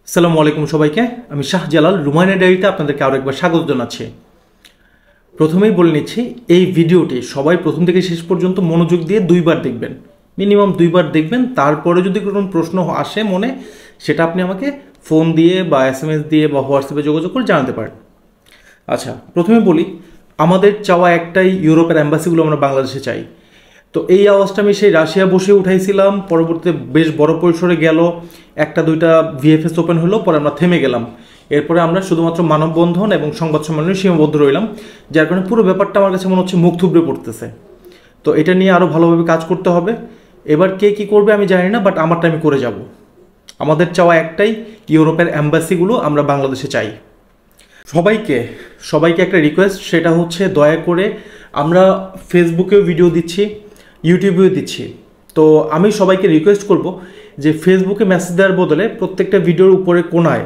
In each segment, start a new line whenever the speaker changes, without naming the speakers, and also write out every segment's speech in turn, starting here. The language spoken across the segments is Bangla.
আসসালামু আলাইকুম সবাইকে। আমি শাহজালাল রুমাইনা ডায়েরিতে আপনাদেরকে আরও একবার স্বাগত জানাচ্ছি। প্রথমেই বলে নিচ্ছি, এই ভিডিওটি সবাই প্রথম থেকে শেষ পর্যন্ত মনোযোগ দিয়ে দুইবার দেখবেন, মিনিমাম দুইবার দেখবেন। তারপরে যদি কোনো প্রশ্ন আসে মনে, সেটা আপনি আমাকে ফোন দিয়ে বা SMS দিয়ে বা হোয়াটসঅ্যাপে যোগাযোগ করে জানাতে পারেন। আচ্ছা, প্রথমে বলি, আমাদের চাওয়া একটাই, ইউরোপের অ্যাম্বাসিগুলো আমরা বাংলাদেশে চাই। তো এই আওয়াজটা আমি সেই রাশিয়া বসে উঠাইছিলাম, পরবর্তীতে বেশ বড় পরিসরে গেল, একটা দুইটা VFS ওপেন হলো, পরে আমরা থেমে গেলাম। এরপরে আমরা শুধুমাত্র মানববন্ধন এবং সংবাদ সম্মেলনে সীমাবদ্ধ রইলাম, যার কারণে পুরো ব্যাপারটা আমার কাছে মনে হচ্ছে মুখ থুবড়ে পড়তেছে। তো এটা নিয়ে আরও ভালোভাবে কাজ করতে হবে। এবার কে কী করবে আমি জানি না, বাট আমারটা আমি করে যাব। আমাদের চাওয়া একটাই, ইউরোপের অ্যাম্বাসিগুলো আমরা বাংলাদেশে চাই। সবাইকে একটা রিকোয়েস্ট, সেটা হচ্ছে দয়া করে, আমরা ফেসবুকেও ভিডিও দিচ্ছি, ইউটিউবেও দিচ্ছি। তো আমি সবাইকে রিকোয়েস্ট করব যে ফেসবুকে মেসেজ দেওয়ার বদলে প্রত্যেকটা ভিডিওর উপরে কোনায়,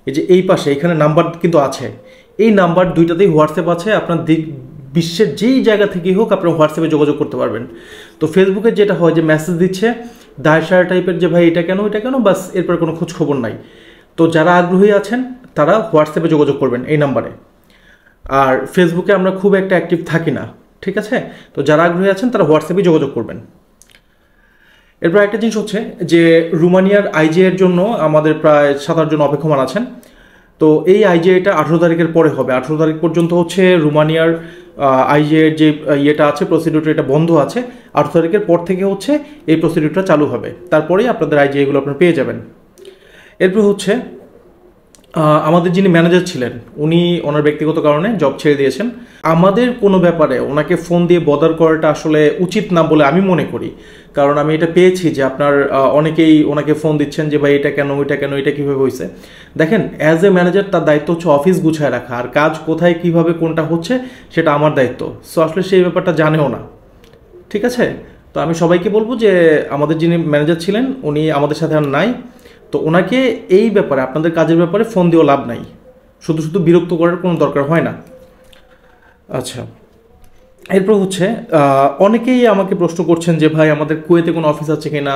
এই যে এই পাশে এখানে নাম্বার কিন্তু আছে, এই নাম্বার দুইটাতেই হোয়াটসঅ্যাপ আছে। আপনার বিশ্বের যেই জায়গা থেকেই হোক আপনারা হোয়াটসঅ্যাপে যোগাযোগ করতে পারবেন। তো ফেসবুকে যেটা হয় যে মেসেজ দিচ্ছে দায়সারা টাইপের, যে ভাই এটা কেন বাস, এরপর কোনো খোঁজ খবর নাই। তো যারা আগ্রহী আছেন তারা হোয়াটসঅ্যাপে যোগাযোগ করবেন এই নাম্বারে। আর ফেসবুকে আমরা খুব একটা অ্যাক্টিভ থাকি না, ঠিক আছে? তো যারা আগ্রহী আছেন তারা হোয়াটসঅ্যাপে যোগাযোগ করবেন। এরপর একটা জিনিস হচ্ছে যে রোমানিয়ার IJA এর জন্য আমাদের প্রায় 7-8 জন অপেক্ষমান আছেন। তো এই IJA-টা 18 তারিখের পরে হবে। 18 তারিখ পর্যন্ত হচ্ছে রোমানিয়ার IJA এর যে ইয়েটা আছে, প্রসিডিউরটা, এটা বন্ধ আছে। 18 তারিখের পর থেকে হচ্ছে এই প্রসিডিউরটা চালু হবে, তারপরেই আপনাদের IJA-গুলো আপনারা পেয়ে যাবেন। এরপর হচ্ছে আমাদের যিনি ম্যানেজার ছিলেন, উনি ওনার ব্যক্তিগত কারণে জব ছেড়ে দিয়েছেন। আমাদের কোনো ব্যাপারে ওনাকে ফোন দিয়ে বদার করাটা আসলে উচিত না বলে আমি মনে করি। কারণ আমি এটা পেয়েছি যে আপনার অনেকেই ওনাকে ফোন দিচ্ছেন যে ভাই এটা কেন, এটা কীভাবে হয়েছে। দেখেন, অ্যাজ এ ম্যানেজার তার দায়িত্ব হচ্ছে অফিস গুছায় রাখা, আর কাজ কোথায় কীভাবে কোনটা হচ্ছে সেটা আমার দায়িত্ব। সো আসলে সেই ব্যাপারটা জানেও না, ঠিক আছে? তো আমি সবাইকে বলবো যে আমাদের যিনি ম্যানেজার ছিলেন উনি আমাদের সাথে আর নাই। তো ওনাকে এই ব্যাপারে, আপনাদের কাজের ব্যাপারে ফোন দিয়েও লাভ নাই, শুধু বিরক্ত করার কোনো দরকার হয় না। আচ্ছা, এরপর হচ্ছে অনেকেই আমাকে প্রশ্ন করছেন যে ভাই আমাদের কুয়েতে কোনো অফিস আছে কিনা,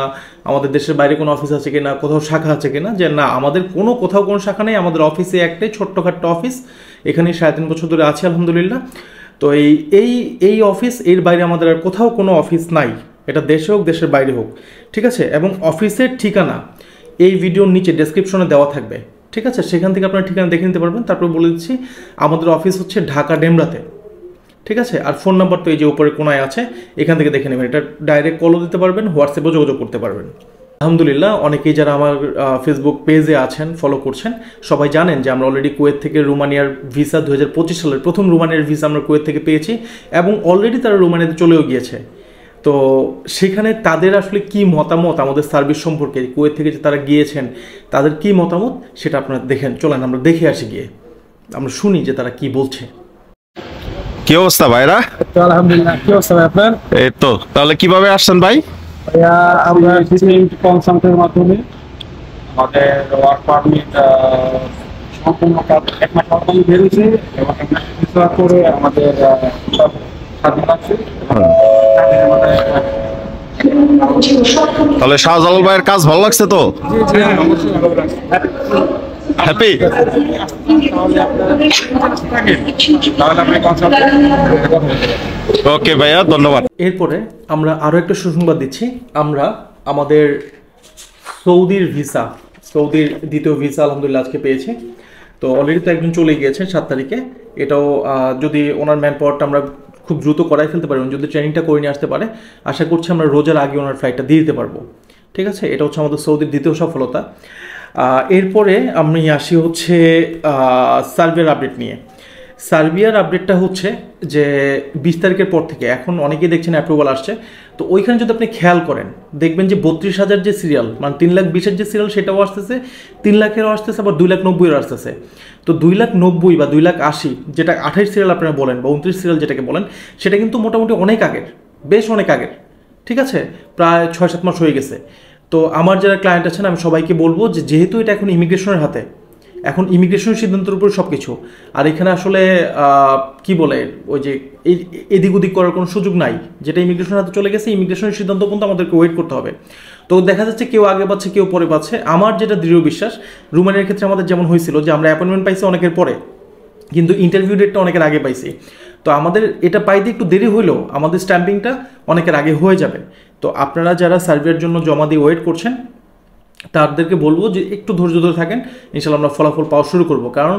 আমাদের দেশের বাইরে কোনো অফিস আছে কিনা, কোথাও শাখা আছে কিনা। যে না, আমাদের কোথাও কোনো শাখা নেই। আমাদের অফিসে একটাই ছোট্টখাট্ট অফিস, এখানে 3.5 বছর ধরে আছি আলহামদুলিল্লাহ। তো এই অফিস, এর বাইরে আমাদের আর কোথাও কোনো অফিস নাই, এটা দেশে হোক দেশের বাইরে হোক, ঠিক আছে? এবং অফিসের ঠিকানা এই ভিডিওর নিচে ডেসক্রিপশনে দেওয়া থাকবে, ঠিক আছে? সেখান থেকে আপনারা ঠিকানা দেখে নিতে পারবেন। তারপর বলে দিচ্ছি, আমাদের অফিস হচ্ছে ঢাকা ডেমরাতে, ঠিক আছে? আর ফোন নাম্বার তো এই যে উপরে কোনায় আছে, এখান থেকে দেখে নেবেন। এটা ডাইরেক্ট কলও দিতে পারবেন, হোয়াটসঅ্যাপেও যোগাযোগ করতে পারবেন। আলহামদুলিল্লাহ, অনেকেই যারা আমার ফেসবুক পেজে আছেন, ফলো করছেন, সবাই জানেন যে আমরা অলরেডি কুয়েত থেকে রোমানিয়ার ভিসা 2025 সালের প্রথম রোমানিয়ার ভিসা আমরা কুয়েত থেকে পেয়েছি, এবং অলরেডি তারা রোমানিয়াতে চলেও গিয়েছে। তো সেখানে তাদের আসলে কি মতামত আমাদের সার্ভিস সম্পর্কে, কুয়েত থেকে যে তারা গিয়েছেন তাদের কি মতামত সেটা আপনারা দেখেন। চলেন আমরা দেখে আসি, গিয়ে আমরা শুনি যে তারা কি বলছে।
কি অবস্থা ভাইরা?
তো আলহামদুলিল্লাহ। কি অবস্থা ভাই আপনার?
এই তো। তাহলে কিভাবে আসছেন ভাই?
ভাইয়া আমরা ডিসেন্ট কনসাল্টের মাধ্যমে আমাদের ওয়ার্ক পারমিট সম্পূর্ণ কাজ 1 মাস আগে বেরিয়েছে, এবং 1 মাস ভিসা করে আমাদের স্বাধীন আছে।
তাহলে শাহজালাল ভাইয়ের কাজ ভালো লাগছে তো?
জি অবশ্যই ভালো লাগছে।
হ্যাপি?
তাহলে আপনি কনসাল্ট।
ওকে ভাইয়া, ধন্যবাদ।
এরপরে আমরা আরও একটা সুসংবাদ দিচ্ছি। আমরা আমাদের সৌদির দ্বিতীয় ভিসা আলহামদুলিল্লাহ আজকে পেয়েছি। তো অলরেডি তো একজন চলে গিয়েছে 7 তারিখে। এটাও যদি ওনার ম্যান পাওয়ারটা আমরা খুব দ্রুত করাই ফেলতে পারি, যদি ট্রেনিংটা করে নিয়ে আসতে পারে, আশা করছি আমরা রোজার আগে ওনার ফ্লাইটটা দিয়ে দিতে পারবো, ঠিক আছে? এটা হচ্ছে আমাদের সৌদির দ্বিতীয় সফলতা। এরপরে আমি আসি হচ্ছে সার্বিয়ার আপডেট নিয়ে। সার্বিয়ার আপডেটটা হচ্ছে যে 20 তারিখের পর থেকে এখন অনেকেই দেখছেন অ্যাপ্রুভাল আসছে। তো ওইখানে যদি আপনি খেয়াল করেন, দেখবেন যে 32,000 যে সিরিয়াল, মানে 3,20,000 যে সিরিয়াল, সেটাও আসতেছে, 3 লাখেরও আসতেছে, আবার 2,90,000-এর আসতেছে। তো 2,90,000 বা 2,80,000, যেটা 28 সিরিয়াল আপনারা বলেন বা 29 সিরিয়াল যেটাকে বলেন, সেটা কিন্তু মোটামুটি অনেক আগের, বেশ অনেক আগের, ঠিক আছে? প্রায় 6-7 মাস হয়ে গেছে। তো আমার যারা ক্লায়েন্ট আছেন, আমি সবাইকে বলবো যে যেহেতু এটা এখন ইমিগ্রেশনের হাতে, এখন ইমিগ্রেশনের সিদ্ধান্তের উপর সব কিছু, আর এখানে আসলে কি বলে ওই যে এদিক ওদিক করার কোনো সুযোগ নাই। যেটা ইমিগ্রেশনের হাতে চলে গেছে, ইমিগ্রেশনের সিদ্ধান্ত কিন্তু আমাদেরকে ওয়েট করতে হবে। তো দেখা যাচ্ছে কেউ আগে পাচ্ছে কেউ পরে পাচ্ছে। আমার যেটা দৃঢ় বিশ্বাস, রোমানিয়ার ক্ষেত্রে আমাদের যেমন হয়েছিল যে আমরা অ্যাপয়েন্টমেন্ট পাইছি অনেকের পরে, কিন্তু ইন্টারভিউ ডেটটা অনেকের আগে পাইছি। তো আমাদের এটা পাইতে একটু দেরি হলেও আমাদের স্ট্যাম্পিংটা অনেকের আগে হয়ে যাবে। তো আপনারা যারা সার্ভের জন্য জমা দিয়ে ওয়েট করছেন তাদেরকে বলবো যে একটু ধৈর্য ধরে থাকেন, ইনশাল্লাহ আমরা ফলাফল পাওয়া শুরু করব। কারণ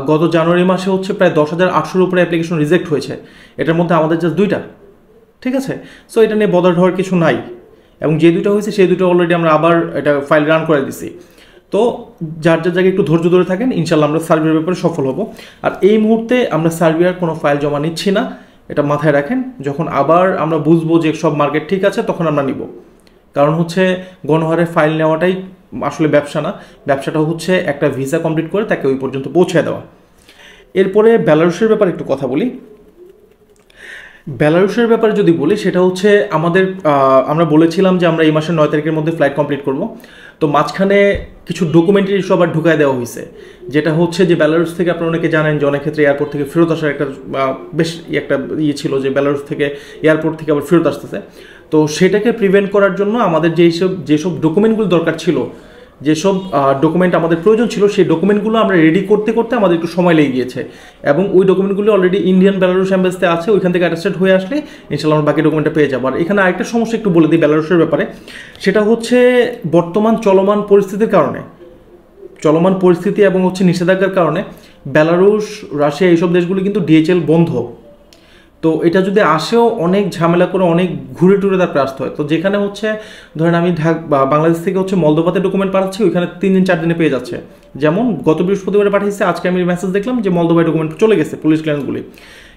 গত জানুয়ারি মাসে হচ্ছে প্রায় 10,800-র উপরে অ্যাপ্লিকেশন রিজেক্ট হয়েছে, এটার মধ্যে আমাদের জাস্ট 2টা। ঠিক আছে, সো এটা নিয়ে বদার হওয়ার কিছু নাই, এবং যে 2টা হয়েছে সেই 2টা অলরেডি আমরা আবার এটা ফাইল রান করে দিছি। তো যার যার জায়গায় একটু ধৈর্য ধরে থাকেন, ইনশাল্লাহ আমরা সার্ভের ব্যাপারে সফল হব। আর এই মুহূর্তে আমরা সার্ভের কোনো ফাইল জমা নিচ্ছি না, এটা মাথায় রাখেন। যখন আবার আমরা বুঝবো যে সব মার্কেট ঠিক আছে তখন আমরা নিব। কারণ হচ্ছে গণহারে ফাইল নেওয়াটাই আসলে ব্যবসা না, ব্যবসাটা হচ্ছে একটা ভিসা কমপ্লিট করে তাকে ওই পর্যন্ত পৌঁছে দেওয়া। এরপরে বেলারুশের ব্যাপারে একটু কথা বলি। বেলারুশের ব্যাপারে যদি বলি, সেটা হচ্ছে আমাদের আমরা বলেছিলাম যে আমরা এই মাসের 9 তারিখের মধ্যে ফ্লাইট কমপ্লিট করব। তো মাঝখানে কিছু ডকুমেন্টারি ইস্যু আবার ঢুকায় দেওয়া হয়েছে, যেটা হচ্ছে যে বেলারুশ থেকে আপনারা অনেকে জানেন যে অনেক ক্ষেত্রে এয়ারপোর্ট থেকে ফেরত আসার একটা বেশ একটা ছিল যে বেলারুশ থেকে এয়ারপোর্ট থেকে আবার ফেরত আসতেছে। তো সেটাকে প্রিভেন্ট করার জন্য আমাদের যেসব ডকুমেন্টগুলো দরকার ছিল, যেসব ডকুমেন্ট আমাদের প্রয়োজন ছিল, সেই ডকুমেন্টগুলো আমরা রেডি করতে করতে আমাদের একটু সময় লেগে গিয়েছে, এবং ওই ডকুমেন্টগুলো অলরেডি ইন্ডিয়ান বেলারুশ এম্বাসিতে আছে, ওইখান থেকে অ্যাটাস্টেড হয়ে আসলে ইনশাল্লাহ আমরা বাকি ডকুমেন্টটা পেয়ে যাবো। আর এখানে আরেকটা সমস্যা একটু বলে দিই বেলারুশের ব্যাপারে, সেটা হচ্ছে বর্তমান চলমান পরিস্থিতির কারণে, চলমান পরিস্থিতি এবং হচ্ছে নিষেধাজ্ঞার কারণে বেলারুশ, রাশিয়া এইসব দেশগুলি কিন্তু ডিএইচএল বন্ধ। তো এটা যদি আসেও অনেক ঝামেলা করে অনেক ঘুরে টুরে তারপরে আসতে হয়। তো যেখানে হচ্ছে ধরেন আমি বাংলাদেশ থেকে হচ্ছে মলদোভাতে ডকুমেন্ট পাঠাচ্ছি, ওইখানে 3 দিন 4 দিনে পেয়ে যাচ্ছে। যেমন গত বৃহস্পতিবারে পাঠিয়েছে, আজকে আমি মেসেজ দেখলাম যে মলদোভায় ডকুমেন্ট চলে গেছে পুলিশ ক্লিয়ারেন্সগুলি।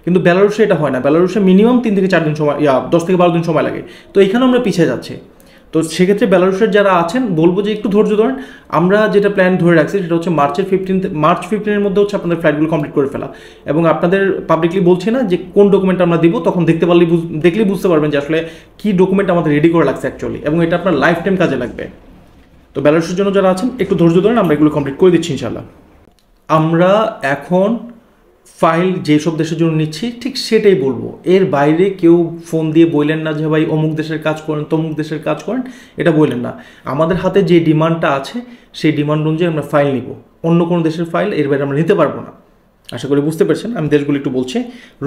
কিন্তু বেলারুশে এটা হয় না, বেলারুশে মিনিমাম 3 থেকে 4 দিন সময়, 10 থেকে 12 দিন সময় লাগে। তো এখানেও আমরা পিছিয়ে যাচ্ছি। তো সেক্ষেত্রে বেলারুশের যারা আছেন বলবো যে একটু ধৈর্য ধরেন। আমরা যেটা প্ল্যান ধরে রাখছি সেটা হচ্ছে মার্চ 15-এর মধ্যে হচ্ছে আপনাদের ফ্লাইটগুলো কমপ্লিট করে ফেলা, এবং আপনাদের পাবলিকলি বলছি না যে কোন ডকুমেন্ট আমরা দিব, তখন দেখলেই বুঝতে পারবেন যে আসলে কি ডকুমেন্ট আমাদের রেডি করে লাগছে অ্যাকচুয়ালি, এবং এটা আপনার লাইফ টাইম কাজে লাগবে। তো বেলারুশের জন্য যারা আছেন একটু ধৈর্য ধরেন, আমরা এগুলো কমপ্লিট করে দিচ্ছি ইনশাল্লাহ। আমরা এখন ফাইল যেসব দেশের জন্য নিচ্ছি ঠিক সেটাই বলবো, এর বাইরে কেউ ফোন দিয়ে বললেন না যে ভাই অমুক দেশের কাজ করেন তমুক দেশের কাজ করেন, এটা বললেন না। আমাদের হাতে যে ডিমান্ডটা আছে সেই ডিমান্ড অনুযায়ী আমরা ফাইল নিব, অন্য কোনো দেশের ফাইল এর বাইরে আমরা নিতে পারবো না। আশা করি বুঝতে পারছেন। আমি দেশগুলো একটু বলছি: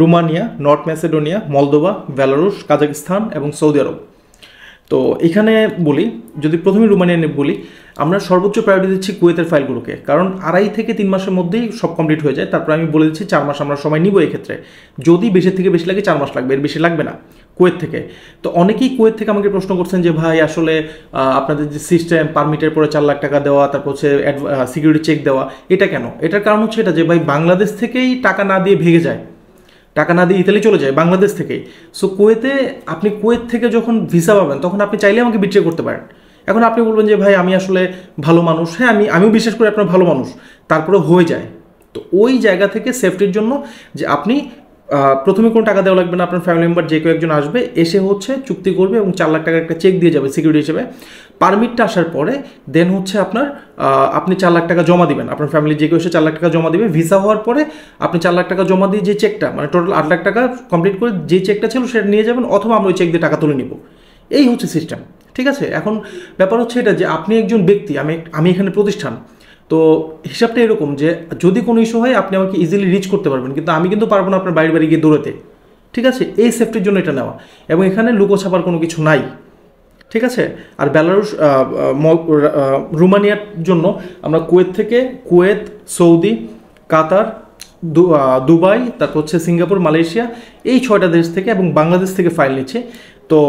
Romania, north Macedonia, Moldova, Belarus, Kazakhstan এবং সৌদি আরব। তো এখানে বলি, যদি প্রথমে রোমানিয়া নিয়ে বলি, আমরা সর্বোচ্চ প্রায়োরিটি দিচ্ছি কুয়েতের ফাইলগুলোকে, কারণ 2.5 থেকে 3 মাসের মধ্যেই সব কমপ্লিট হয়ে যায়। তারপর আমি বলে দিচ্ছি 4 মাস আমরা সময় নিব এক্ষেত্রে, যদি বেশি থেকে বেশি লাগে 4 মাস লাগবে, এর বেশি লাগবে না কুয়েত থেকে। তো অনেকেই কুয়েত থেকে আমাকে প্রশ্ন করছেন যে ভাই আসলে আপনাদের যে সিস্টেম, পারমিটের পরে 4 লাখ টাকা দেওয়া, তারপর হচ্ছে সিকিউরিটি চেক দেওয়া, এটা কেন? এটার কারণ হচ্ছে এটা যে ভাই বাংলাদেশ থেকেই টাকা না দিয়ে ভেগে যায়, টাকা না দিয়ে ইতালি চলে যায় বাংলাদেশ থেকেই। সো কুয়েতে আপনি কুয়েত থেকে যখন ভিসা পাবেন তখন আপনি চাইলে আমাকে বিট্রে করতে পারেন। এখন আপনি বলবেন যে ভাই আমি আসলে ভালো মানুষ, হ্যাঁ আমিও বিশ্বাস করি আপনার ভালো মানুষ, তারপরে হয়ে যায়। তো ওই জায়গা থেকে সেফটির জন্য যে আপনি প্রথমে কোনো টাকা দেওয়া লাগবে না, আপনার ফ্যামিলি মেম্বার যে কেউ একজন আসবে, এসে হচ্ছে চুক্তি করবে এবং 4 লাখ টাকার একটা চেক দিয়ে যাবে সিকিউরিটি হিসেবে। পারমিটটা আসার পরে দেন হচ্ছে আপনি 4 লাখ টাকা জমা দিবেন, আপনার ফ্যামিলি যে কেউ এসে 4 লাখ টাকা জমা দিবে। ভিসা হওয়ার পরে আপনি 4 লাখ টাকা জমা দিয়ে যে চেকটা, মানে টোটাল 8 লাখ টাকা কমপ্লিট করে যে চেকটা ছিল সেটা নিয়ে যাবেন, অথবা আমরা ওই চেক দিয়ে টাকা তুলে নিব। এই হচ্ছে সিস্টেম, ঠিক আছে? এখন ব্যাপার হচ্ছে এটা যে আপনি একজন ব্যক্তি, আমি এখানে প্রতিষ্ঠান। তো হিসাবটা এরকম যে যদি কোনো ইস্যু হয় আপনি আমাকে ইজিলি রিচ করতে পারবেন, কিন্তু আমি কিন্তু পারবো না আপনার বাড়ি গিয়ে দৌড়াতে, ঠিক আছে? এই সেফটির জন্য এটা নেওয়া, এবং এখানে লুকো ছাপার কোনো কিছু নাই, ঠিক আছে? আর বেলারুশ, রোমানিয়ার জন্য আমরা কুয়েত, সৌদি, কাতার, দুবাই, তারপর হচ্ছে সিঙ্গাপুর, মালয়েশিয়া, এই 6টা দেশ থেকে এবং বাংলাদেশ থেকে ফাইল নিচ্ছে। তো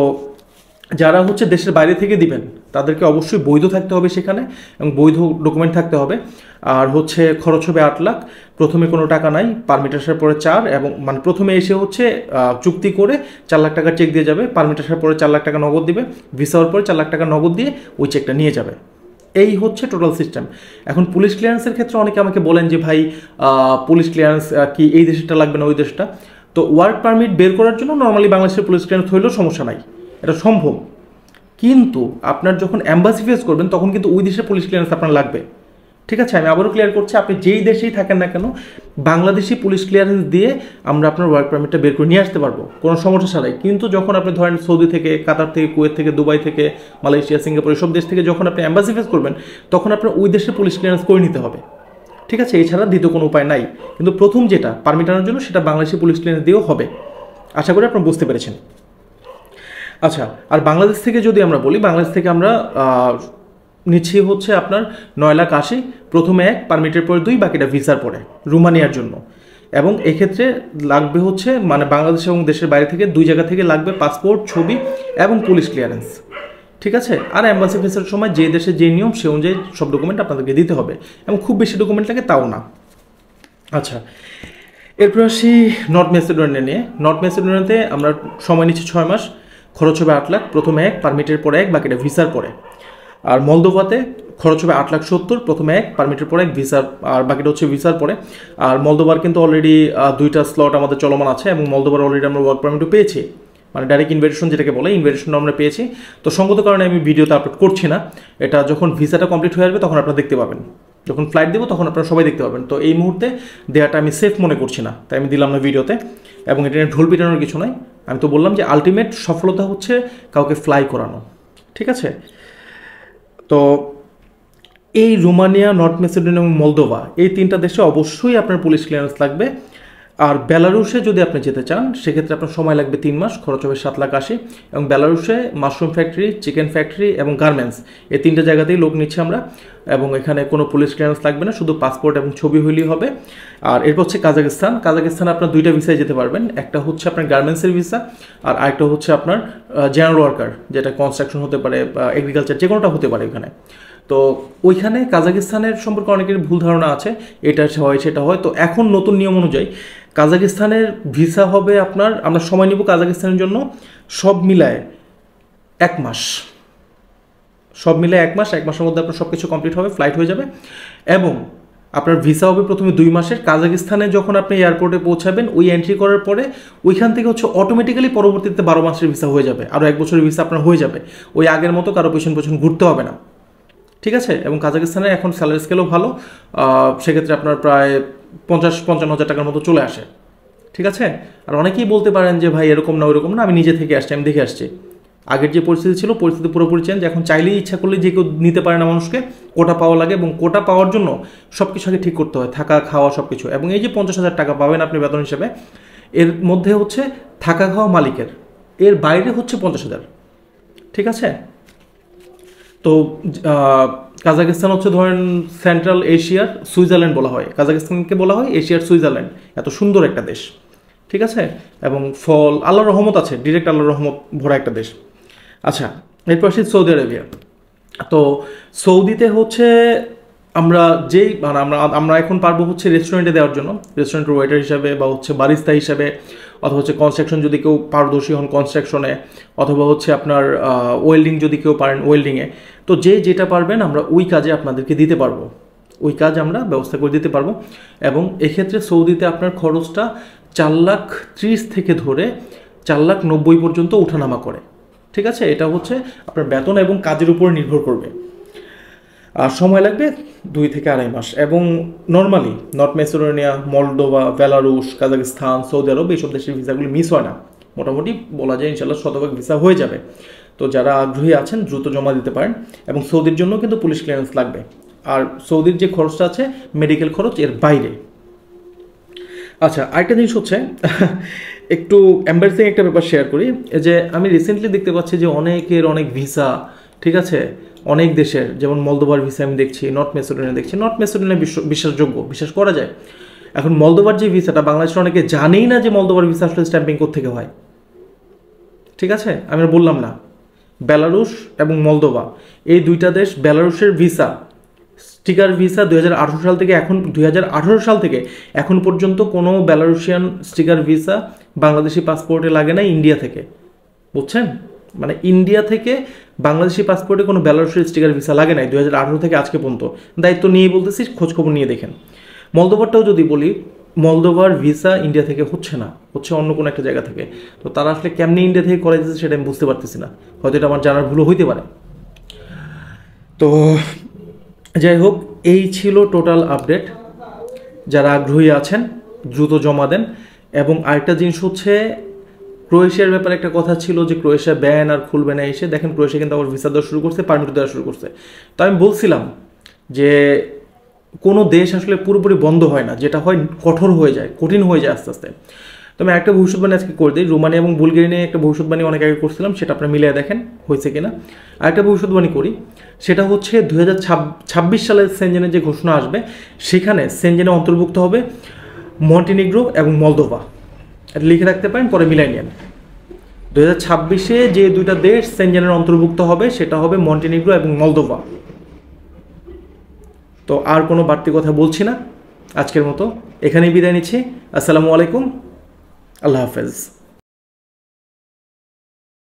যারা হচ্ছে দেশের বাইরে থেকে দিবেন তাদেরকে অবশ্যই বৈধ থাকতে হবে সেখানে, এবং বৈধ ডকুমেন্ট থাকতে হবে। আর হচ্ছে খরচ হবে 8 লাখ, প্রথমে কোনো টাকা নাই, পারমিট আসার পরে 4, এবং মানে প্রথমে এসে হচ্ছে চুক্তি করে 4 লাখ টাকার চেক দিয়ে যাবে, পারমিট আসার পরে 4 লাখ টাকা নগদ দিবে, ভিসা হওয়ার পরে 4 লাখ টাকা নগদ দিয়ে ওই চেকটা নিয়ে যাবে। এই হচ্ছে টোটাল সিস্টেম। এখন পুলিশ ক্লিয়ারেন্সের ক্ষেত্রে অনেকে আমাকে বলেন যে ভাই পুলিশ ক্লিয়ারেন্স কি এই দেশটা লাগবে না ওই দেশটা? তো ওয়ার্ক পারমিট বের করার জন্য নর্মালি বাংলাদেশের পুলিশ ক্লিয়ারেন্স হইলেও সমস্যা নাই, এটা সম্ভব। কিন্তু আপনার যখন অ্যাম্বাসি ফেস করবেন তখন কিন্তু ওই দেশের পুলিশ ক্লিয়ারেন্স আপনার লাগবে, ঠিক আছে, আমি আবারও ক্লিয়ার করছি, আপনি যেই দেশেই থাকেন না কেন বাংলাদেশি পুলিশ ক্লিয়ারেন্স দিয়ে আমরা আপনার ওয়ার্ক পারমিটটা বের করে নিয়ে আসতে পারবো কোনো সমস্যা ছাড়াই। কিন্তু যখন আপনি ধরেন সৌদি থেকে, কাতার থেকে, কুয়েত থেকে, দুবাই থেকে, মালয়েশিয়া, সিঙ্গাপুর এসব দেশ থেকে যখন আপনি অ্যাম্বাসি ফেস করবেন তখন আপনার ওই দেশের পুলিশ ক্লিয়ারেন্স করে নিতে হবে। ঠিক আছে, এছাড়া দ্বিতীয় কোনো উপায় নাই। কিন্তু প্রথম যেটা পারমিট আনার জন্য সেটা বাংলাদেশি পুলিশ ক্লিয়ারেন্স দিয়েও হবে। আশা করি আপনারা বুঝতে পেরেছেন। আচ্ছা, আর বাংলাদেশ থেকে যদি আমরা বলি, বাংলাদেশ থেকে আমরা নিচ্ছি হচ্ছে আপনার 9,80,000, প্রথমে 1, পারমিটের পরে 2, বাকিটা ভিসার পরে রোমানিয়ার জন্য। এবং এক্ষেত্রে লাগবে হচ্ছে মানে বাংলাদেশ এবং দেশের বাইরে থেকে 2 জায়গা থেকে লাগবে পাসপোর্ট, ছবি এবং পুলিশ ক্লিয়ারেন্স। ঠিক আছে, আর অ্যাম্বাসি ফেসের সময় যে দেশে যে নিয়ম সে অনুযায়ী সব ডকুমেন্ট আপনাদেরকে দিতে হবে, এবং খুব বেশি ডকুমেন্ট লাগে তাও না। আচ্ছা, এরপর আসি নর্থ ম্যাসেডোনিয়া নিয়ে। নর্থ ম্যাসেডোনিয়াতে আমরা সময় নিচ্ছি 6 মাস, খরচ হবে 8 লাখ, প্রথমে 1, পারমিটের পরে 1, বাকিটা ভিসার পরে। আর মলদোভাতে খরচ হবে 8,70,000, প্রথমে 1, পারমিটের পরে 1, ভিসার, আর বাকিটা হচ্ছে ভিসার পরে। আর মলদোভার কিন্তু অলরেডি 2টা স্লট আমাদের চলমান আছে, এবং মলদোভার অলরেডি আমরা ওয়ার্ক পারমিটও পেয়েছি, মানে ডাইরেক্ট ইনভাইটেশন যেটাকে বলে, ইনভাইটেশনটা আমরা পেয়েছি। তো সঙ্গত কারণে আমি ভিডিওতে আপলোড করছি না, এটা যখন ভিসাটা কমপ্লিট হয়ে আসবে তখন আপনারা দেখতে পাবেন, যখন ফ্লাইট দেবো তখন আপনারা সবাই দেখতে পাবেন। তো এই মুহূর্তে দেওয়াটা আমি সেফ মনে করছি না, তাই আমি দিলাম না ভিডিওতে। এবং এটা নিয়ে ঢোল পিটানোর কিছু নয়, আমি তো বললাম যে আলটিমেট সফলতা হচ্ছে কাউকে ফ্লাই করানো। ঠিক আছে, তো এই রোমানিয়া, নর্থ ম্যাসেডোনিয়া এবং মলদোভা এই 3টা দেশে অবশ্যই আপনার পুলিশ ক্লিয়ারেন্স লাগবে। আর বেলারুশে যদি আপনি যেতে চান সেক্ষেত্রে আপনার সময় লাগবে 3 মাস, খরচ হবে 7,80,000। এবং বেলারুশে মাশরুম ফ্যাক্টরি, চিকেন ফ্যাক্টরি এবং গার্মেন্টস এই 3টা জায়গাতেই লোক নিচ্ছি আমরা, এবং এখানে কোনো পুলিশ ক্লিয়ারেন্স লাগবে না, শুধু পাসপোর্ট এবং ছবি হইলেই হবে। আর এরপর হচ্ছে কাজাকিস্তান। কাজাকিস্তানে আপনার 2টা ভিসায় যেতে পারবেন, একটা হচ্ছে আপনার গার্মেন্টসের ভিসা, আর আরেকটা হচ্ছে আপনার জেনারেল ওয়ার্কার, যেটা কনস্ট্রাকশন হতে পারে, এগ্রিকালচার, যে কোনোটা হতে পারে ওইখানে। তো ওইখানে কাজাকিস্তানের সম্পর্কে অনেকের ভুল ধারণা আছে, এটা হয় সেটা হয়। তো এখন নতুন নিয়ম অনুযায়ী কাজাকিস্তানের ভিসা হবে আপনার, আমরা সময় নিব কাজাকিস্তানের জন্য সব মিলায় 1 মাস, সব মিলে 1 মাস, 1 মাসের মধ্যে আপনার সব কিছু কমপ্লিট হবে, ফ্লাইট হয়ে যাবে। এবং আপনার ভিসা হবে প্রথমে 2 মাসের। কাজাকিস্তানে যখন আপনি এয়ারপোর্টে পৌঁছাবেন, ওই এন্ট্রি করার পরে ওইখান থেকে হচ্ছে অটোমেটিক্যালি পরবর্তীতে 12 মাসের ভিসা হয়ে যাবে, আরও 1 বছরের ভিসা আপনার হয়ে যাবে। ওই আগের মতো কারো পেছন ঘুরতে হবে না। ঠিক আছে, এবং কাজাকিস্তানে এখন স্যালারি স্কেলও ভালো, সেক্ষেত্রে আপনার প্রায় 50-55 হাজার টাকার মতো চলে আসে। ঠিক আছে, আর অনেকেই বলতে পারেন যে ভাই এরকম না ওইরকম না, আমি নিজে থেকে আসছি, আমি দেখে আসছি। আগের যে পরিস্থিতি ছিল, পরিস্থিতি পুরোপুরি চেঞ্জ। এখন চাইলেই ইচ্ছা করলে যে কেউ নিতে পারে না মানুষকে, কোটা পাওয়া লাগে, এবং কোটা পাওয়ার জন্য সব কিছু আগে ঠিক করতে হয়, থাকা খাওয়া সব কিছু। এবং এই যে 50,000 টাকা পাবেন আপনি বেতন হিসেবে, এর মধ্যে হচ্ছে থাকা খাওয়া মালিকের, এর বাইরে হচ্ছে 50,000। ঠিক আছে, তো কাজাকিস্তান হচ্ছে ধরেন সেন্ট্রাল এশিয়ার সুইজারল্যান্ড বলা হয়, কাজাকিস্তানকে বলা হয় এশিয়ার সুইজারল্যান্ড, এত সুন্দর একটা দেশ। ঠিক আছে, এবং ফল, আল্লাহর রহমত আছে, ডিরেক্ট আল্লাহর রহমত ভরা একটা দেশ। আচ্ছা, এরপর আসি সৌদি আরবিয়া। তো সৌদিতে হচ্ছে আমরা যেই মানে আমরা এখন পারবো হচ্ছে রেস্টুরেন্টে দেওয়ার জন্য, রেস্টুরেন্টের ওয়েটার হিসাবে, বা হচ্ছে বারিস্তা হিসাবে, অথবা হচ্ছে কনস্ট্রাকশন যদি কেউ পারদর্শী হন কনস্ট্রাকশনে, অথবা হচ্ছে আপনার ওয়েল্ডিং যদি কেউ পারেন ওয়েল্ডিংয়ে। তো যেটা পারবেন আমরা ওই কাজে আপনাদেরকে দিতে পারবো, ওই কাজ আমরা ব্যবস্থা করে দিতে পারবো। এবং এক্ষেত্রে সৌদিতে আপনার খরচটা 4,30,000 থেকে ধরে 4,90,000 পর্যন্ত ওঠানামা করে। ঠিক আছে, এটা হচ্ছে আপনার বেতন এবং কাজের উপর নির্ভর করবে। আর সময় লাগবে 2 থেকে 2.5 মাস। এবং normally North Macedonia, Moldova, Belarus, Kazakhstan, Saudi Arab এইসব দেশের ভিসাগুলি মিস হয় না, মোটামুটি বলা যায় ইনশাল্লাহ 100% ভিসা হয়ে যাবে। তো যারা আগ্রহী আছেন দ্রুত জমা দিতে পারেন। এবং সৌদির জন্য কিন্তু পুলিশ ক্লিয়ারেন্স লাগবে। আর সৌদির যে খরচটা আছে মেডিকেল খরচ এর বাইরে। আচ্ছা, আরেকটা জিনিস হচ্ছে একটু এম্বারেসিং একটা ব্যাপার শেয়ার করি, যে আমি রিসেন্টলি দেখতে পাচ্ছি যে অনেকের অনেক ভিসা, ঠিক আছে, অনেক দেশের, যেমন মলদোভার ভিসা আমি দেখছি, নর্থ ম্যাসেডোনিয়া দেখছি। নর্থ ম্যাসেডোনিয়া বিশ্বাসযোগ্য, বিশ্বাস করা যায়। এখন মলদোভার যে ভিসাটা, বাংলাদেশের অনেকে জানেই না যে মলদোভার ভিসা আসলে স্ট্যাম্পিং কোত্থেকে হয়। ঠিক আছে, আমি বললাম না, বেলারুশ এবং মলদোভা এই 2টা দেশ, বেলারুশের ভিসা স্টিকার ভিসা 2018 সাল থেকে এখন 2018 সাল থেকে এখন পর্যন্ত কোনো বেলারুশিয়ান স্টিকার ভিসা বাংলাদেশি পাসপোর্টে লাগে না ইন্ডিয়া থেকে, বুঝছেন? মানে ইন্ডিয়া থেকে বাংলাদেশি পাসপোর্টে কোনো বেলারুশের স্টিকার ভিসা লাগে নাই 2018 থেকে আজকে পর্যন্ত। দায়িত্ব নিয়ে বলতেছি, খোঁজখবর নিয়ে দেখেন। মলদোভারটাও যদি বলি, মলদোভার ভিসা ইন্ডিয়া থেকে হচ্ছে না, হচ্ছে অন্য কোনো একটা জায়গা থেকে। তো তারা আসলে কেমনি ইন্ডিয়া থেকে করে দিচ্ছে সেটা আমি বুঝতে পারতেছি না, হয়তো এটা আমার জানার ভুলও হইতে পারে। তো যাই হোক, এই ছিল টোটাল আপডেট। যারা আগ্রহী আছেন দ্রুত জমা দেন। এবং আরেকটা জিনিস হচ্ছে, ক্রোয়েশিয়ার ব্যাপারে একটা কথা ছিল যে ক্রোয়েশিয়া ব্যান আর খুলবে না। এসে দেখেন ক্রোয়েশিয়া কিন্তু আবার ভিসা দেওয়া শুরু করছে, পারমিট দেওয়া শুরু করছে। তো আমি বলছিলাম যে কোনো দেশ আসলে পুরোপুরি বন্ধ হয় না, যেটা হয় কঠোর হয়ে যায়, কঠিন হয়ে যায় আস্তে আস্তে। তো আমি একটা ভবিষ্যৎবাণী আজকে করে দিই। রোমানিয়া এবং বুলগেরিয়া নিয়ে একটা ভবিষ্যৎবাণী অনেক আগে করছিলাম, সেটা আপনারা মিলিয়ে দেখেন হয়েছে কিনা। আরেকটা ভবিষ্যৎবাণী করি, সেটা হচ্ছে 2026 সালের সেনজেনের যে ঘোষণা আসবে, সেখানে সেনজেনে অন্তর্ভুক্ত হবে মন্টিনিগ্রো এবং মলদোভা। এটা লিখে রাখতে পারেন, পরে মিলাই নেন। 2026-এ যে দুইটা দেশ সেনজেনের অন্তর্ভুক্ত হবে সেটা হবে মন্টিনিগ্রো এবং মলদোভা। তো আর কোনো বাড়তি কথা বলছি না, আজকের মতো এখানেই বিদায় নিচ্ছি। আসসালামু আলাইকুম, আল্লাহ হাফেজ।